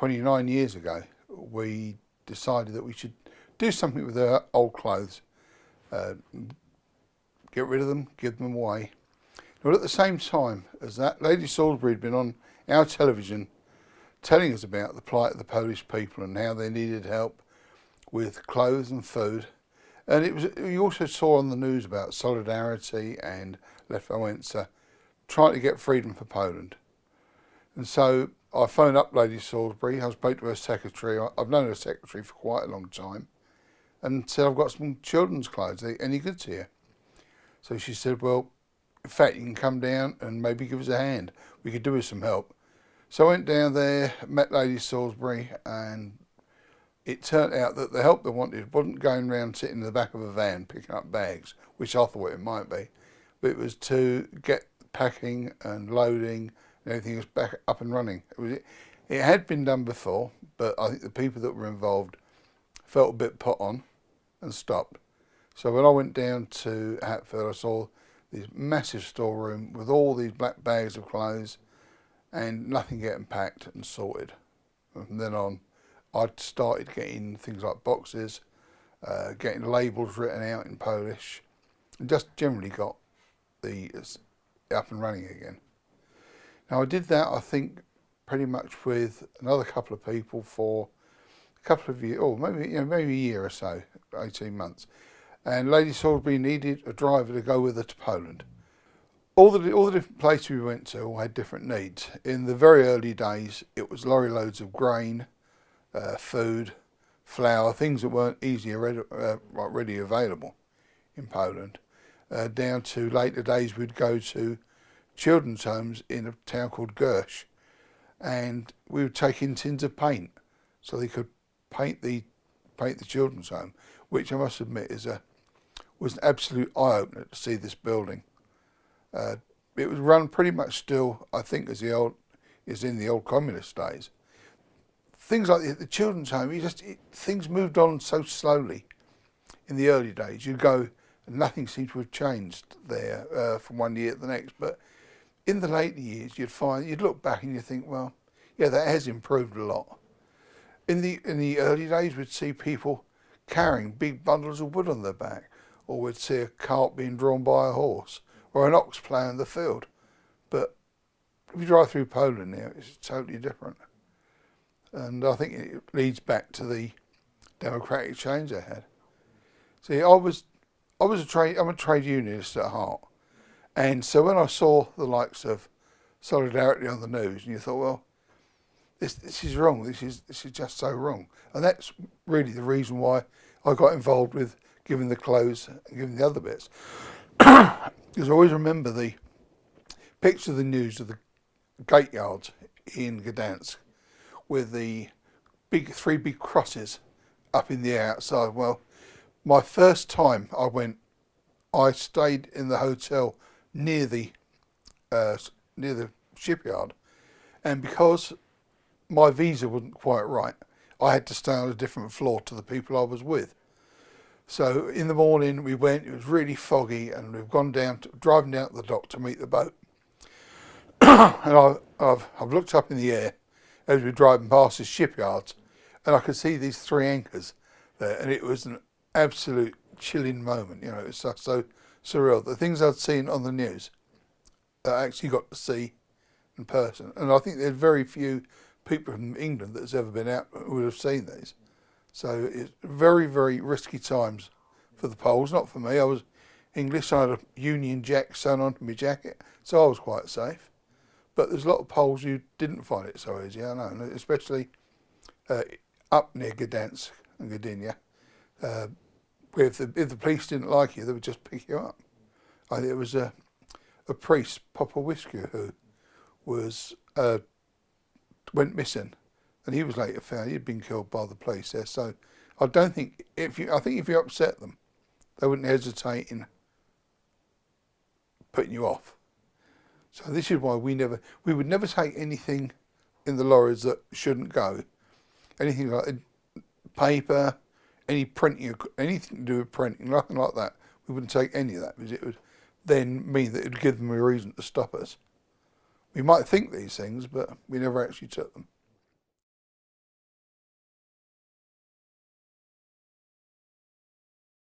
29 years ago, we decided that we should do something with our old clothes. Get rid of them, give them away. But at the same time as that, Lady Salisbury had been on our television telling us about the plight of the Polish people and how they needed help with clothes and food. And we also saw on the news about Solidarności and Lech Wałęsa trying to get freedom for Poland. And so I phoned up Lady Salisbury, I spoke to her secretary, I've known her secretary for quite a long time, and said, I've got some children's clothes, any good to you? So she said, well, in fact, you can come down and maybe give us a hand. We could do with some help. So I went down there, met Lady Salisbury, and it turned out that the help they wanted wasn't going around sitting in the back of a van picking up bags, which I thought it might be, but it was to get packing and loading and everything was back up and running. It had been done before, but I think the people that were involved felt a bit put on and stopped. So when I went down to Hatfield, I saw this massive storeroom with all these black bags of clothes and nothing getting packed and sorted. And from then on, I started getting things like boxes, getting labels written out in Polish, and just generally got the up and running again. Now I did that, I think, pretty much with another couple of people for a couple of years, or maybe a year or so, 18 months. And Lady Salisbury needed a driver to go with her to Poland. All the different places we went to all had different needs. In the very early days, it was lorry loads of grain, food, flour, things that weren't easily readily available in Poland. Down to later days, we'd go to children's homes in a town called Gough, and we would take in tins of paint so they could paint the children's home, which I must admit was an absolute eye-opener to see this building. It was run pretty much still, I think, as in the old communist days. Things like the children's home, things moved on so slowly. In the early days, you'd go and nothing seemed to have changed there from one year to the next. But in the later years, you'd look back and you think, well, yeah, that has improved a lot. In the early days, we'd see people carrying big bundles of wood on their back, or we'd see a cart being drawn by a horse, or an ox ploughing the field. But if you drive through Poland now, it's totally different. And I think it leads back to the democratic change they had. See, I'm a trade unionist at heart. And so when I saw the likes of Solidarność on the news, and you thought, well, this is wrong, this is just so wrong. And that's really the reason why I got involved with giving the clothes and giving the other bits. Because I always remember the picture of the news of the gate yards in Gdansk with the three big crosses up in the air outside. Well, my first time I stayed in the hotel near the shipyard, and because my visa wasn't quite right, I had to stay on a different floor to the people I was with. So in the morning we went, it was really foggy, and we've driving down to the dock to meet the boat. And I've looked up in the air as we were driving past the shipyards, and I could see these three anchors there, and it was an absolute chilling moment. It was so surreal. The things I'd seen on the news, I actually got to see in person. And I think there's very few people from England that's ever been out who would have seen these. So it's very, very risky times for the Poles, not for me. I was English, I had a Union Jack sewn onto my jacket, so I was quite safe. But there's a lot of Poles who didn't find it so easy, I know, especially up near Gdansk and Gdynia. Where if the police didn't like you, they would just pick you up. There was a priest, Papa Whisker, who went missing, and he was later found he'd been killed by the police there. So I think if you upset them, they wouldn't hesitate in putting you off. So this is why we would never take anything in the lorries that shouldn't go. Anything like paper, any printing, anything to do with printing, nothing like that. We wouldn't take any of that, because it would then mean that it would give them a reason to stop us. We might think these things, but we never actually took them.